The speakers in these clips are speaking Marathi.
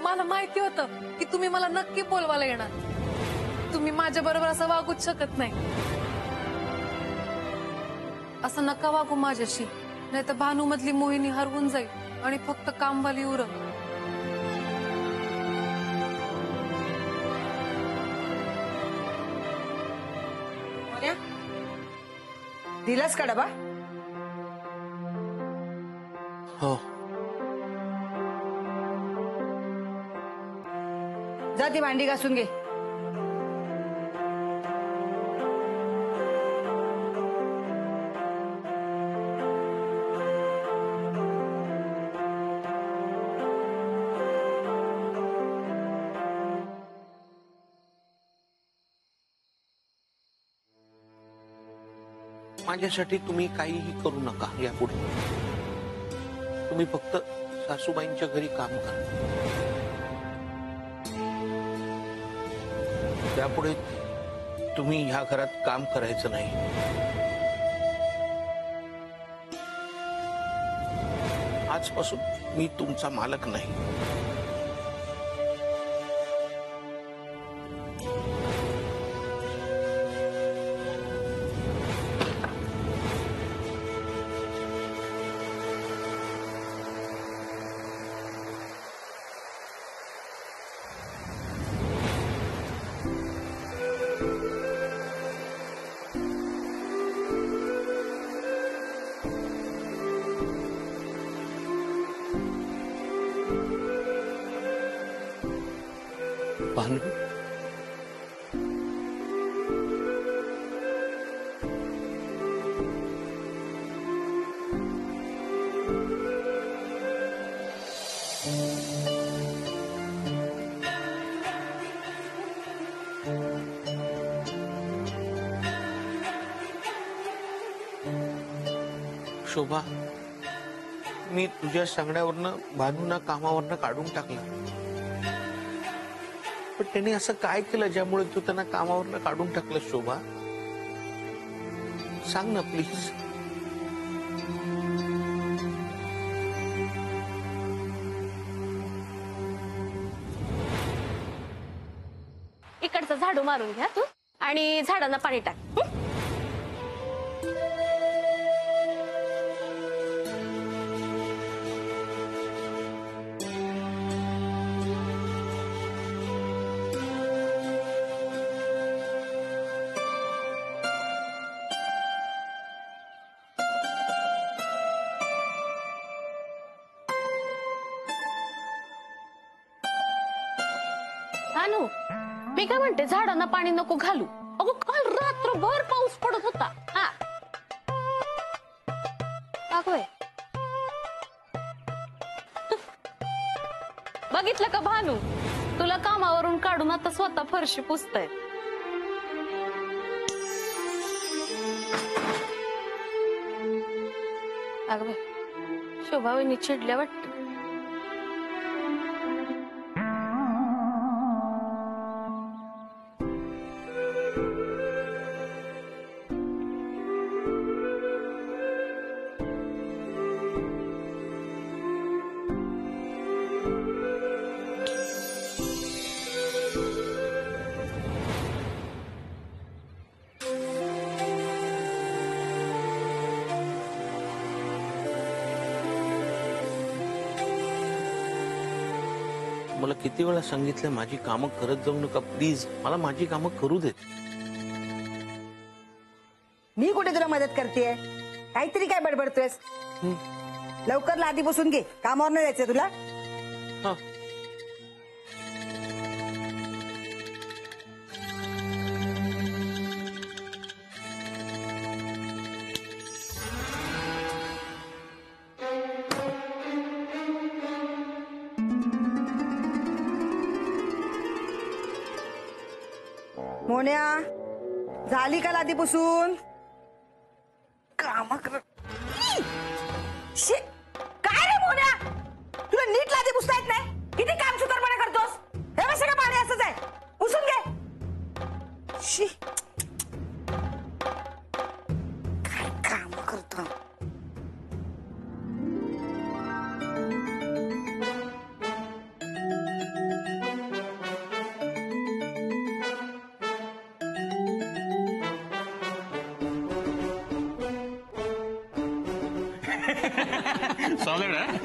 मला माहिती होतं की तुम्ही मला नक्की बोलवायला येणार. तुम्ही माझ्या बरोबर असं वागूच शकत नाही. असं नका वागू माझ्याशी, नाही तर भानू मधली मोहिनी हरवून जाईल आणि फक्त कामवाली उरल. दिलास का डबा? हो. जा ती भांडी घासून घे. माझ्यासाठी तुम्ही काहीही करू नका यापुढे. तुम्ही फक्त सासूबाईंच्या घरी काम करा. त्यापुढे तुम्ही ह्या घरात काम करायचं नाही. आजपासून मी तुमचा मालक नाही. भानू, शोभा, मी तुझ्या सांगण्यावरनं भानूंना कामावरनं काढून टाकलं. पण त्याने असं काय केलं ज्यामुळे तू त्यांना कामावरनं काढून टाकलं? शोभा, सांग ना प्लीज. इकडचं झाडू मारून घ्या तू आणि झाडांना पाणी टाक. भानू, मी काय म्हणते, झाडांना पाणी नको घालू. अगो काल रात्रभर पाऊस पडत होता. हा अगं बघितलं का भानू, तुला कामावरून काढून आता स्वतः फरशी पुसताय. अगं शोभा वहिनी चिडल्या वाटत. मला किती वेळा सांगितलं माझी कामं करत जाऊ नका प्लीज. मला माझी कामं करू देत. मी कुठे तुला मदत करतेय? काहीतरी काय बडबडतोयस? लवकर लादी बसून घे, कामावर नाही जायचं तुला. हा. मोन्या, झाली का लादी पुसून? काम कर. काय रे मोन्या, तुला नीट लादी पुसता येत नाही? किती काम सुतारपणा करतोस? हे बघ सगळं पाणी असंच आहे, पुसून घे. शी, काय काम करतो. सॉलिड आहे.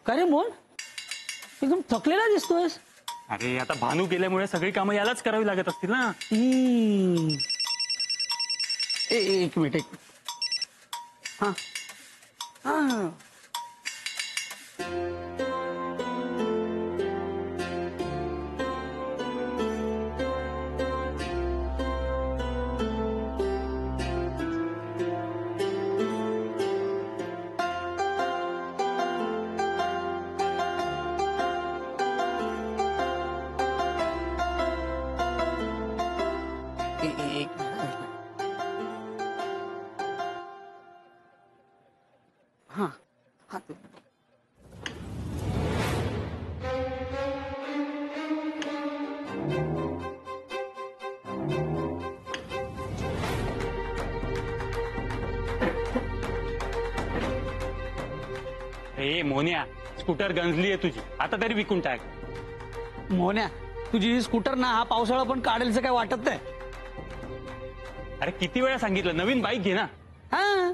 का रे मोहन एकदम थकलेला दिसतोयस. अरे आता भानू गेल्यामुळे सगळी कामं यालाच करावी लागत असतील ना. एक मिनिट एक हा हा एक हा हा ए मोन्या, स्कूटर गंजली आहे तुझी, आता तरी विकून टाक. मोहन्या तुझी ही स्कूटर ना हा पावसाळा पण काढेलचं काय वाटत नाही. अरे किती वेळा सांगितलं, नवीन बाईक घे ना. हा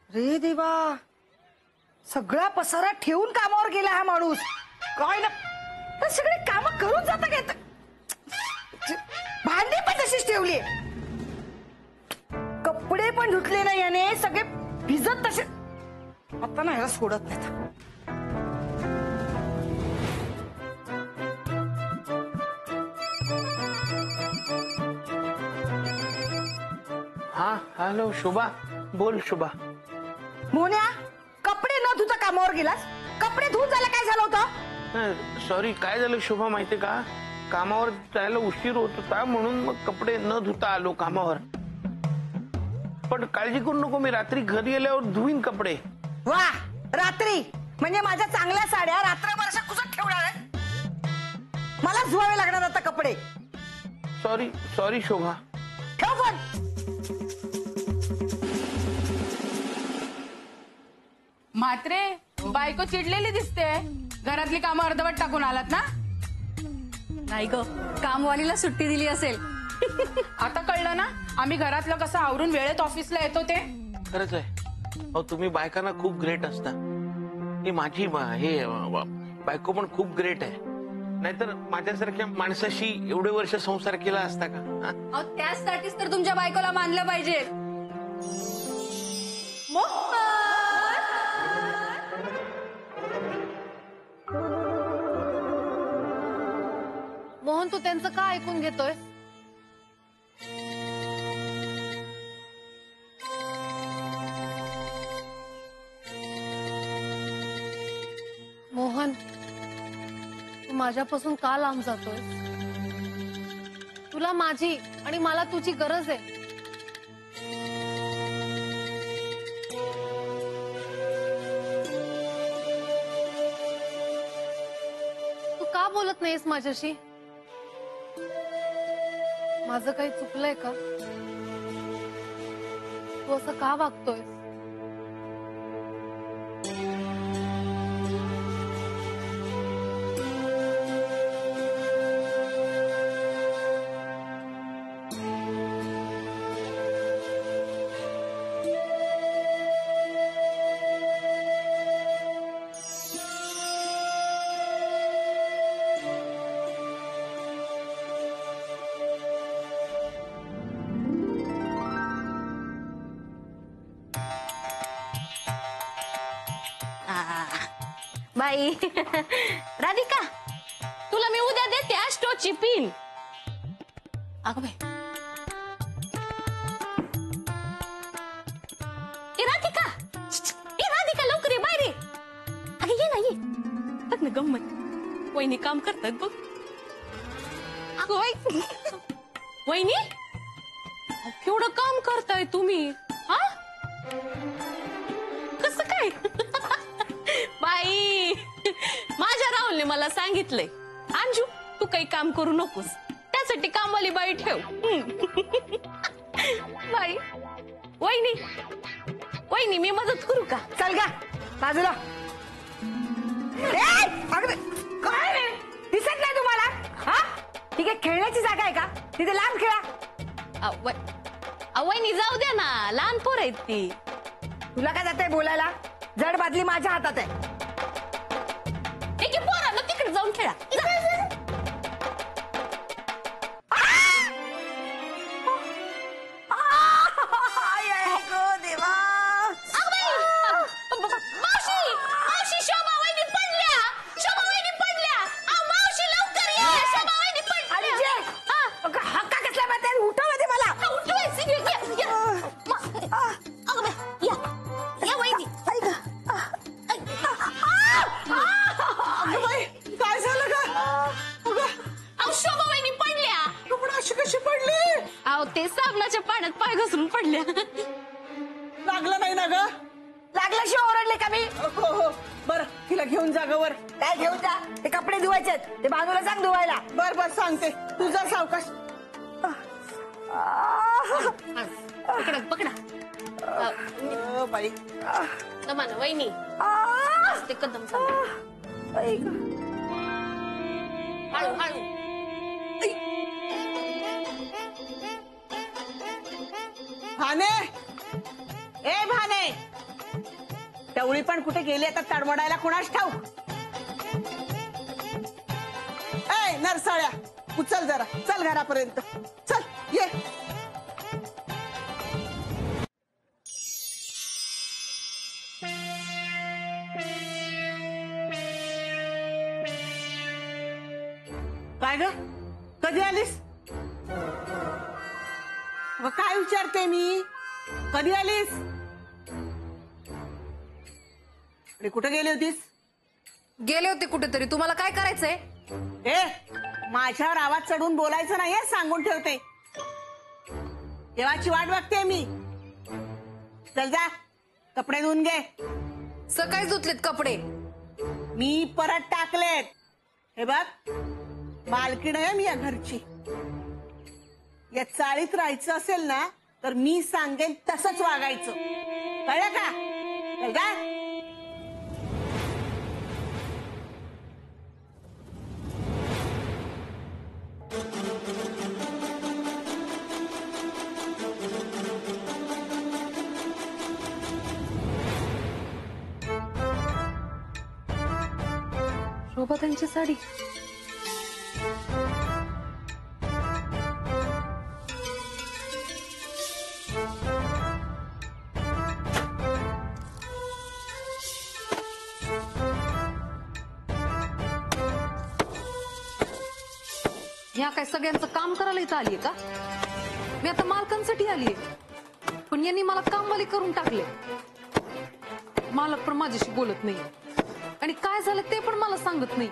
रे देवा, सगळा पसारा ठेवून कामावर गेला हा माणूस. काय ना पण सगळे काम करून जाता घेत. भांडी पण तशीच ठेवली. कपडे पण धुतले नाही याने, सगळे भिजत तसे. आता ना ह्याला सोडत नाहीत. हा हॅलो शुभा, बोल शुभा. मोन्या, कपडे न धुता कामावर गेलास. कपडे धुवून जायला काय झालं होतं? सॉरी, काय झालं शुभा माहितीये का, कामावर जायला उशीर होत होता म्हणून मग कपडे न धुता आलो कामावर. पण काळजी करू नको, मी रात्री घरी गेल्यावर धुईन कपडे. वा, रात्री म्हणजे माझ्या चांगल्या साड्या रात्रभर अशा कुसत ठेवणार आहे. मला धुवावे लागणार आता कपडे. सॉरी सॉरी शोभा. ठेव फोन. म्हात्रे, बायको चिडलेली दिसते. घरातली कामं अर्धवट टाकून आलात ना? नाही ग, कामवालीला सुट्टी दिली असेल. आता कळलं ना आम्ही घरातलं कसं आवरून वेळेत ऑफिसला येतो ते. खरंच आहे. अहो तुम्ही बायकांना खूप ग्रेट असता. ही माझी बायको पण खूप ग्रेट आहे. नाहीतर माझ्यासारख्या माणसाशी एवढे वर्ष संसार केला असता का? हा? त्याचसाठीच तर तुमच्या बायकोला मानलं पाहिजे. मोहन, तू त्यांचं का ऐकून घेतोय? मोहन, तू माझ्यापासून का लांब जातोय? तुला माझी आणि मला तुझी गरज आहे. तू का बोलत नाहीस माझ्याशी? माझं काही चुकलंय का? तू असं का वागतोय? बाई राधिका, तुला मी उद्या देते ॲस्ट्रोची पिन. अगं बाई, ए राधिका लवकर ये बाहेर ये. ना गंमत. वहिनी काम करतात बघ. अगं वहिनी केवढं काम करताय तुम्ही हा? कसं काय? बाई माझ्या राहुलने मला सांगितलंय, अंजू तू काही काम करू नकोस, त्यासाठी कामवाली बाई ठेव. बाई वहिनी वहिनी मी मदत करू का? चल गा बाजूला. काय रे, दिसत नाही तुम्हाला? हा ठीक आहे, खेळण्याची जागा आहे का? तिथे लांब खेळा. वहिनी जाऊ द्या ना, लहान पोर आहेत ती. तुला काय जातंय बोलायला? जड बादली माझ्या हातात आहे. ठीक आहे, पोरांना तिकडे जाऊन खेळा. ते साबणाच्या पाण्यात पाय घसरून पडल्या. लागलं नाही ना ग? लागल्याशिवाय ओरडले का मी? हो बर, तिला घेऊन जा गवर. काय घेऊन जा? ते कपडे धुवायचे, ते भानूला सांग धुवायला. बर सांगते, तुझा सावकाश. पकडा बाई दमान वहिनी ते कदम हळू हळू. भाने, ए भाने, टवळी पण कुठे गेली आता तडमडायला कोणास ठाऊक. ए नरसाळ्या, उचल जरा, चल घरापर्यंत चल. ये काय ग, कधी आलीस? काय विचारते मी, कधी आलीस? कुठे गेली होतीस? गेले होते कुठेतरी. तुम्हाला काय करायचंय? ए माझ्यावर आवाज चढून बोलायचं नाही, सांगून ठेवते. देवाची वाट बघते मी. चल जा, कपडे धुवून घे. सकाळी धुतलेत कपडे. मी परत टाकलेत. हे बघ, मालकीण आहे मी या घरची. या चाळीत राहायचं असेल ना तर मी सांगेन तसंच वागायचं, कळलं का? चल जा. शोभा त्यांची साडी. ह्या काय सगळ्यांचं काम करायला इथं आलीये का? मी आता मालकांसाठी आलीये, पण यांनी मला कामवाली करून टाकले. मालक पण माझ्याशी बोलत नाही आणि काय झालं ते पण मला सांगत नाही.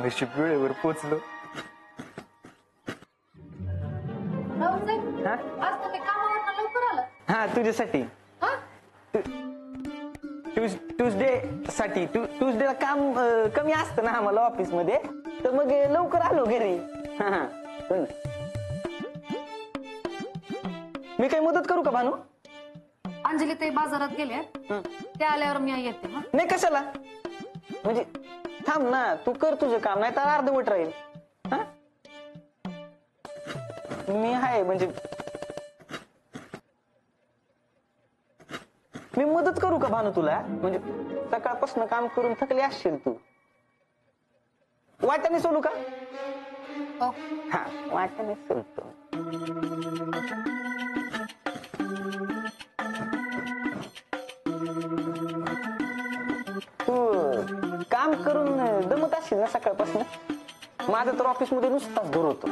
नशीब वेळेवर पोचलो. हा तुझ्यासाठी, ट्यूजडे साठी. ट्यूजडेला काम कमी असतं ना आम्हाला ऑफिस मध्ये, तर मग लवकर आलो घरी. मी काही मदत करू का भानू? अंजली ते बाजारात गेले ते आल्यावर मी येते हा. नाही कशाला म्हणजे थांब ना, तू कर तुझं काम, नाही तर अर्धवट राहील. हा? मी आहे म्हणजे मी मदत करू का भानू तुला? म्हणजे सकाळपासून काम करून थकली असशील तू. वाट्याने सोलू का? हो. हा वाट्याने सोलतो. तू काम करून दमत असशील ना सकाळपासून. माझं तर ऑफिस मध्ये नुसताच धूर होतो.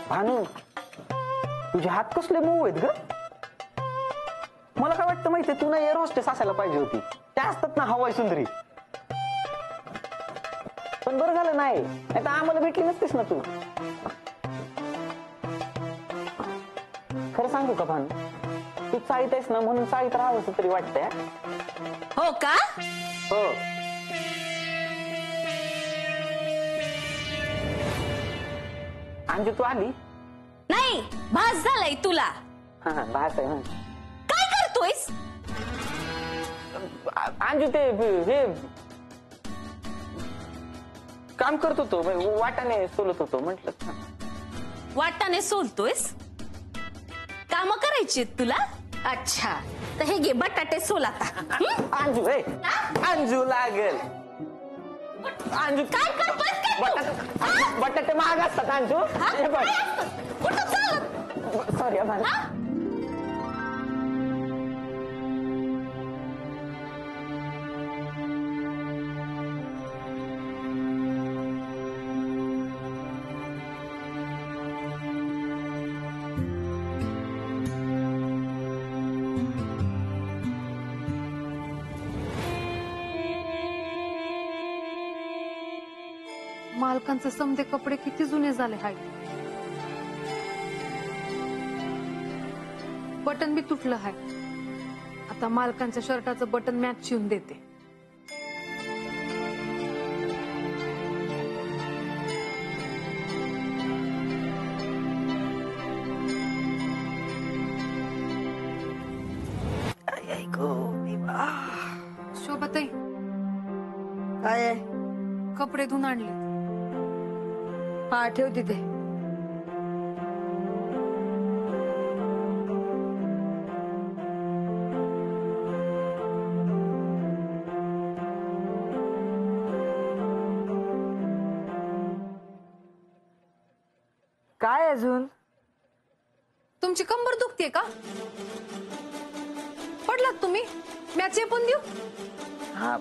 भानू तुझे हात कसले मऊ आहेत ग. मला काय वाटतं माहितीये, तू ना एअर होस्टेस असायला पाहिजे होती. त्या असतात ना हवाई सुंदरी. पण बरं झालं नाही तर आम्हाला भेटली नसतेस ना तू. खरं सांगू का भानू, तू चाळीत आहेस ना म्हणून चाळीत राहावंस तरी वाटतंय. हो का? हो. अंजू तू आली? नाही, भास झालाय तुला. हा हा भास आहे ना. काय करतोयस? अंजू ते हे काम करत होतो, वाटाने सोलत होतो म्हटलं. वाटाने सोलतोयस? काम करायची तुला? अच्छा, तर हे घे बटाटे सोल आता. अंजू हे अंजू लागेल. अंजू काय करतोयस काय तू? बटाटे महाग असतात अंजू. हे बघ कुठं चालत? सॉरी भानू. मालकांचे समदे कपडे किती जुने झाले हाय. बटन बी तुटलं हाय. आता मालकांच्या शर्टाचं बटन मॅच शिवून देते. शोभाताई काय कपडे धुवून आणले. हा ठेव तिथे. काय अजून? तुमची कंबर दुखते का? पडलात तुम्ही? मॅच पण देऊ? हा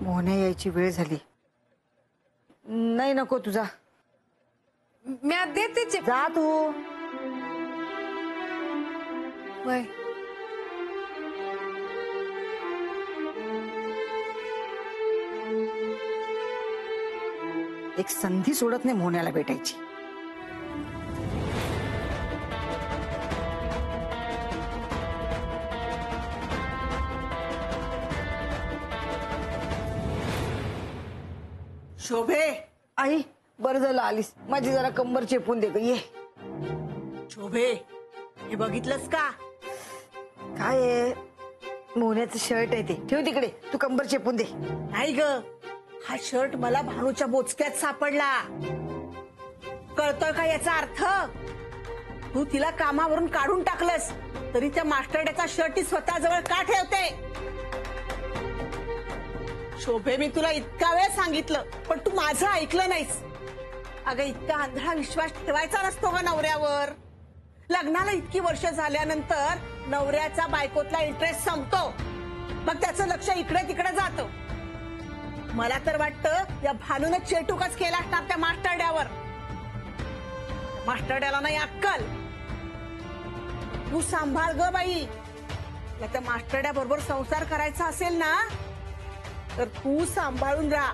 मोहन्या यायची वेळ झाली. नाही नको तुझा. मॅच देतेच आहे. जा तू. वय एक संधी सोडत नाही मोहन्याला भेटायची. शोभे आई बरं झालं आलीस. माझी जरा कंबर चेपून दे ग. ये शोभे, हे बघितलंस का? काय आहे? मोहन्याचं शर्ट आहे ते. ठेव तिकडे. तू कंबर चेपून दे. नाही ग, हा शर्ट मला भानूच्या बोचक्यात सापडला. कळतोय का याचा अर्थ? तू तिला कामावरून काढून टाकलंस तरी त्या मास्टरड्याचा शर्ट ती स्वतःजवळ का ठेवते? शोभे, मी तुला इतका वेळ सांगितलं पण तू माझं ऐकलं नाहीस. अगं, इतका आंधळा विश्वास ठेवायचा नसतो ग नवऱ्यावर. लग्नाला इतकी वर्ष झाल्यानंतर नवऱ्याचा बायकोतला इंटरेस्ट संपतो, मग त्याचं लक्ष इकडे तिकडे जातं. मला तर वाटतं या भानूने चेटूकच केला असणार त्या मास्टरड्यावर. मास्टरड्याला नाही अक्कल. तू सांभाळ ग बाई. त्या मास्टरड्या बरोबर संसार करायचा असेल ना तर तू सांभाळून राहा.